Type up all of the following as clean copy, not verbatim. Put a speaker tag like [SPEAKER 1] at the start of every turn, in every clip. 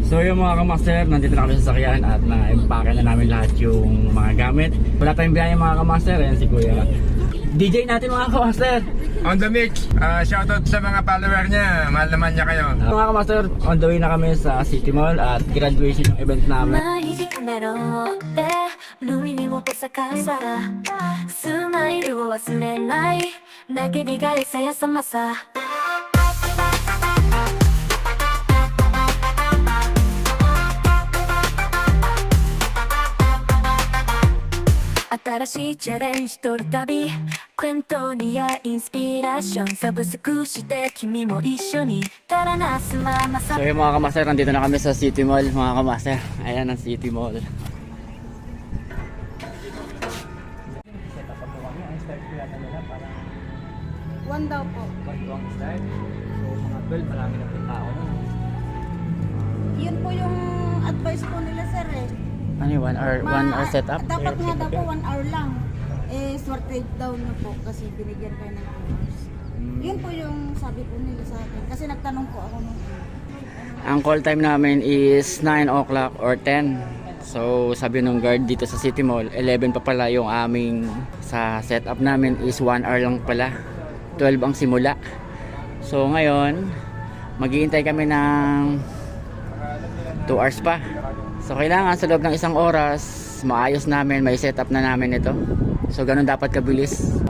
[SPEAKER 1] So yung mga kamaster, nandito na kami sa sasakyan at na-empake na namin lahat yung mga gamit. Wala tayong biyahe mga kamaster, ayan si Kuya. DJ natin mga kamaster.
[SPEAKER 2] On the mix, shoutout sa mga follower niya, mahal naman niya kayo.
[SPEAKER 1] Mga kamaster, on the way na kami sa City Mall at graduation yung event namin.
[SPEAKER 3] カメラを追って海にも咲かさスマイルを忘れない泣き苦いさやさまさ新しいチャレンジ取るたびクエントニやインスピレーションサブスクして君も一緒に足らなすままさ
[SPEAKER 1] So yung mga kamaster, nandito na kami sa City Mall mga kamaster. Ayan ang City Mall.
[SPEAKER 4] One daw po.
[SPEAKER 1] So mga 12, marami na po tao na.
[SPEAKER 4] Yun po yung advice po nila sir eh.
[SPEAKER 1] Ano yung 1 hour setup?
[SPEAKER 4] Dapat nga daw po 1 hour lang. Eh, sorted daw na po kasi binigyan kayo ng 2 hours. Yun po yung sabi po nila sa akin. Kasi nagtanong po ako nung
[SPEAKER 1] Ang call time namin is 9 o'clock or 10. So sabi nung guard dito sa City Mall, 11 pa pala yung aming sa setup namin is 1 hour lang pala. 12 ang simula. So ngayon, maghihintay kami ng 2 hours pa. So kailangan sa loob ng 1 oras, maayos namin, may setup na namin ito. So ganun dapat kabilis.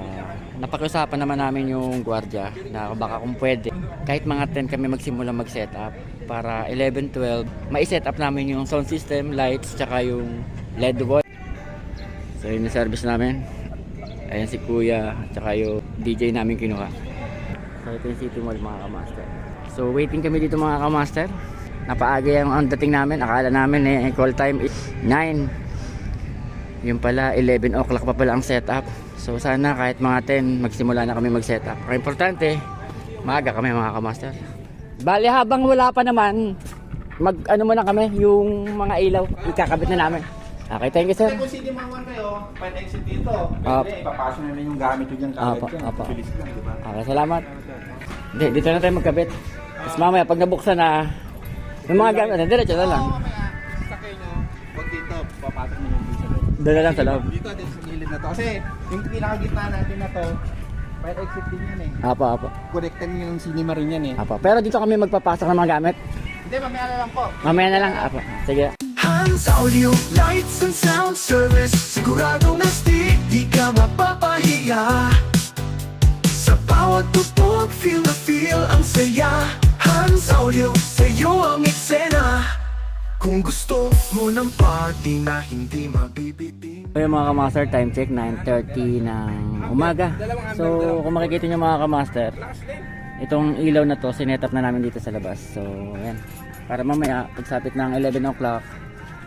[SPEAKER 1] Napakiusapan naman namin yung gwardiya na baka kung pwede, kahit mga 10 kami magsimula mag-setup para 11, 12, mai-setup namin yung sound system, lights, tsaka yung LED wall. So yun yung service namin. Ayan si Kuya, tsaka yung DJ namin kinuha. So ito yung City Mall mga kamaster. So waiting kami dito mga kamaster. Napaaga yung ang dating namin. Akala namin call time is 9. Yung pala 11 o'clock pa pala ang setup. So sana kahit mga 10 magsimula na kami mag-setup. Pero importante, maaga kami mga kamaster. Bali habang wala pa naman, ano muna kami, yung mga ilaw, ikakabit na namin. Okay, thank you sir.
[SPEAKER 2] Kung sige mawan kayo, pwede exit dito.
[SPEAKER 1] Opo.
[SPEAKER 2] Pwede, ipapasok na yung gamit ko dyan kagad
[SPEAKER 1] Opo,
[SPEAKER 2] yan.
[SPEAKER 1] opo.
[SPEAKER 2] Bilis lang, di ba?
[SPEAKER 1] Okay, salamat. Hindi, dito na tayo magkabit. Tapos mamaya pag nabuksan na, yung mga gamit, diretso na lang.
[SPEAKER 2] Sakay nyo, huwag dito, papasok na yung dito.
[SPEAKER 1] Doon na lang sa loob.
[SPEAKER 2] Dito, din sa gilid na to. Kasi yung pinakagitna natin na to, pwede exit din yan eh.
[SPEAKER 1] Apo, apo.
[SPEAKER 2] Connected nyo yung cinema rin yan eh.
[SPEAKER 1] Apo. Pero dito kami magpapasok ng mga gamit.
[SPEAKER 2] Hindi, mamaya na lang po.
[SPEAKER 1] Mamaya na lang. Apo. Sige.
[SPEAKER 5] Hans Audio, Lights and Sound Service. Siguradong nastig, di ka mapapahiya. Sa bawat tupog, feel na feel ang saya. Hans Audio, sa'yo ang eksena. Kung gusto mo ng party na hindi mabibiting.
[SPEAKER 1] So yung mga kamaster, time check 9:30 ng umaga. So kung makikita nyo mga kamaster, itong ilaw na to sinetap na namin dito sa labas. So ayan, para mamaya pagsapit ng 11 o'clock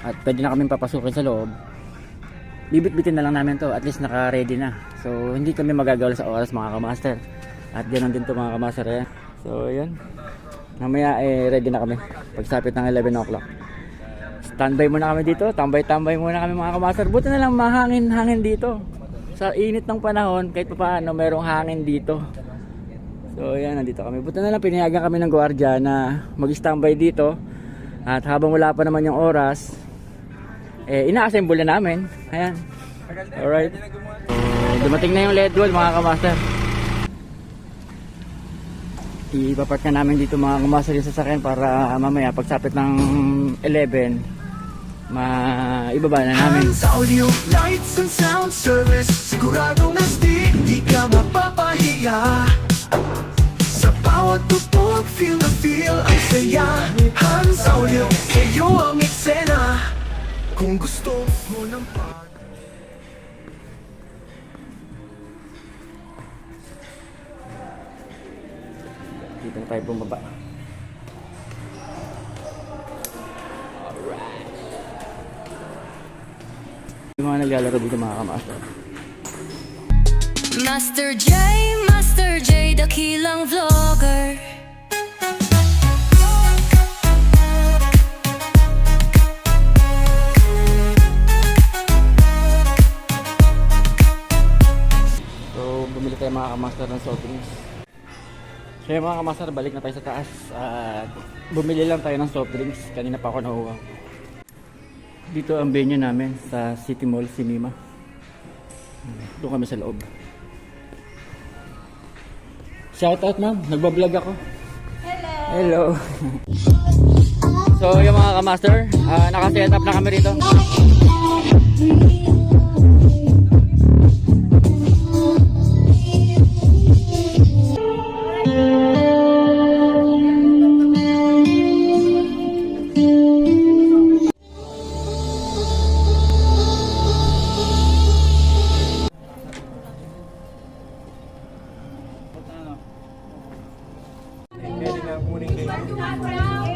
[SPEAKER 1] at pwede na kami papasukin sa loob, bibit-bitin na lang namin to, at least naka-ready na. So hindi kami magagawal sa oras mga kamaster. At ganoon din to mga kamaster. Ayan. So ayan, mamaya ready na kami pagsapit ng 11 o'clock. Standby muna kami dito, tambay-tambay muna kami mga kamaster. Buti na lang mahangin-hangin dito. Sa init ng panahon, kahit pa paano merong hangin dito. So ayan, nandito kami. Buti na lang pinayagan kami ng gwardiya na mag-standby dito. At habang wala pa naman yung oras, ina-assemble na namin. Ayan. Alright. Dumating na yung LED wall mga kamaster. Ipapark na namin dito mga kamaster yung sasakyan para mamaya pagsapit ng 11, maibaba na namin.
[SPEAKER 5] Hans Audio, Lights and Sound Service. Siguradong nastig, di ka mapapahiya. Sa bawat tupog, feel na feel ang saya. Hans Audio, sa'yo ang eksena. Kung gusto mo ng party.
[SPEAKER 1] Dito na tayo bumaba. Alright. Yung mga naglalaro dito mga kamaster.
[SPEAKER 3] Master J, dakilang vlogger.
[SPEAKER 1] So bumili tayo mga kamaster ng soft drinks. So yung mga kamaster, balik na tayo sa taas at bumili lang tayo ng soft drinks. Kanina pa ako nahuha. Dito ang venue namin sa City Mall Cinema. Doon kami sa loob. Shoutout ma'am, nagbablog ako. Hello! So yung mga kamaster, naka-set up na kami rito.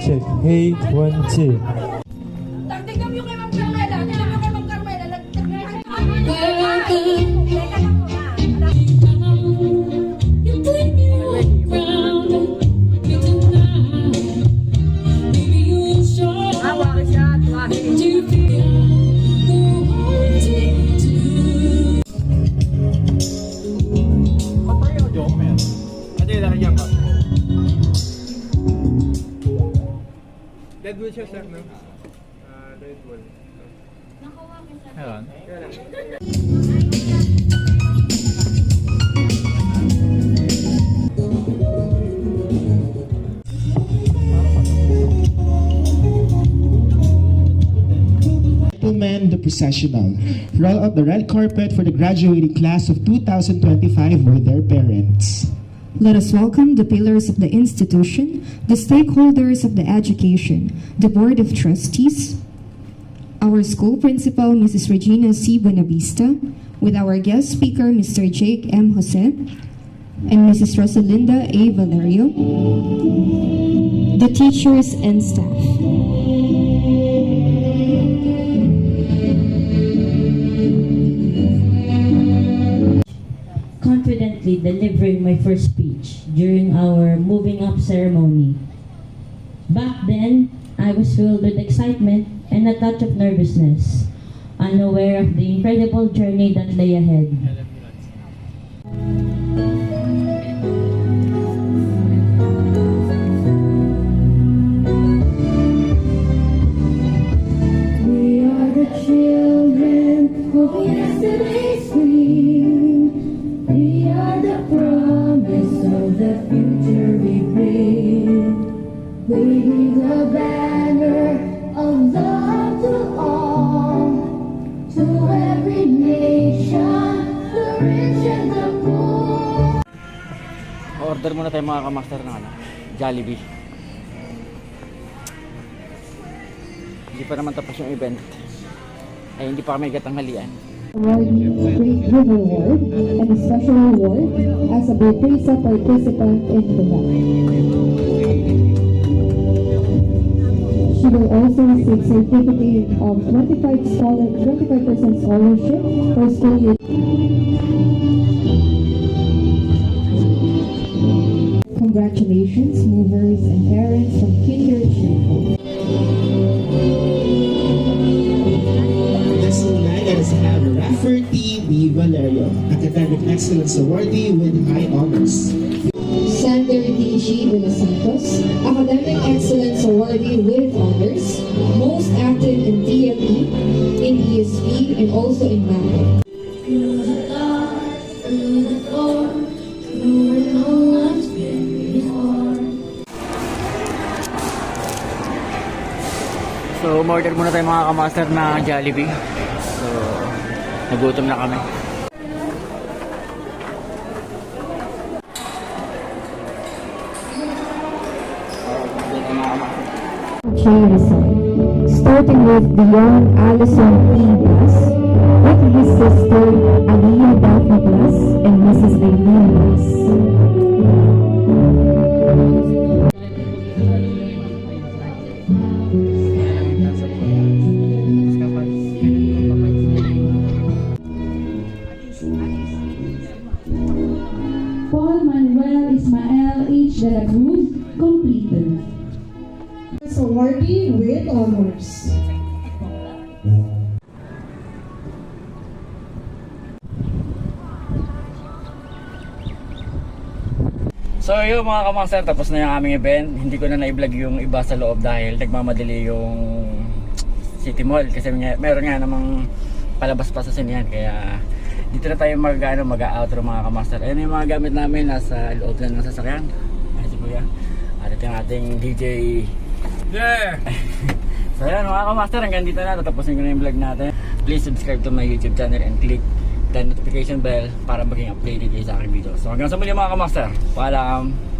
[SPEAKER 6] Check. Hey, 1, 2.
[SPEAKER 7] Tignan mo yung kay Ma'am Carmela. Tignan mo kay Ma'am Carmela.
[SPEAKER 2] Deadwood siya, sir, no? Deadwood. Ayan.
[SPEAKER 8] Gentlemen, the processional. Roll out the red carpet for the graduating class of 2025 with their parents.
[SPEAKER 9] Let us welcome the pillars of the institution, the stakeholders of the education, the Board of Trustees, our school principal, Mrs. Regina C. Buenavista, with our guest speaker, Mr. Jake M. Jose, and Mrs. Rosalinda A. Valerio, the teachers and staff.
[SPEAKER 10] Confidently delivering my first speech during our moving up ceremony. Back then, I was filled with excitement and a touch of nervousness, unaware of the incredible journey that lay ahead.
[SPEAKER 3] We are the children of yesterday's dream. We are the promise of the future we bring. Waving the banner of love to all, to every nation, the rich and the poor.
[SPEAKER 1] Order muna tayo mga kamaster ng Jollibee. Hindi pa naman tapos yung event. Ay hindi pa kami katanghalian.
[SPEAKER 9] Awardee Great River Award and a special award as a Bopesa participant in the She will also receive certificate of 25% scholarship for school year. Congratulations, movers and parents from Kinder Children.
[SPEAKER 8] Lesson 9, let us have Rafferty B. Valerio, Academic Excellence Awardee with high honors.
[SPEAKER 9] Sander D.G. de los Santos, Academic Excellence Awardee with honors, most active in DLE, in ESP, and also in math.
[SPEAKER 3] Through the dark, through the storm, through where no one's been before.
[SPEAKER 1] So umorder muna tayo mga kamaster na Jollibee. So nagutom na kami.
[SPEAKER 9] Starting with the young Allison P. Blas, with his sister Aliyah Daphne Blas and Mrs. Aileen Blas.
[SPEAKER 10] Paul Manuel Ismael H. de la Cruz, completed.
[SPEAKER 9] Awardee with honors.
[SPEAKER 1] So yun mga kamaster, tapos na yung aming event. Hindi ko na na-vlog yung iba sa loob dahil nagmamadali yung City Mall. Kasi meron nga namang palabas pa sa sinihan. Kaya dito na tayo mag-outro mga kamaster. Ayun yung mga gamit namin nasa loob na ng sasakyan. Ayun si Kuya. At ito yung ating DJ. Yeah! So yun mga kamaster, hanggang dito na. Tatapusin ko na yung vlog natin. Please subscribe to my YouTube channel and click the notification bell para maging updated kayo sa aking video. So hanggang sa muli mga kamaster. Paalam!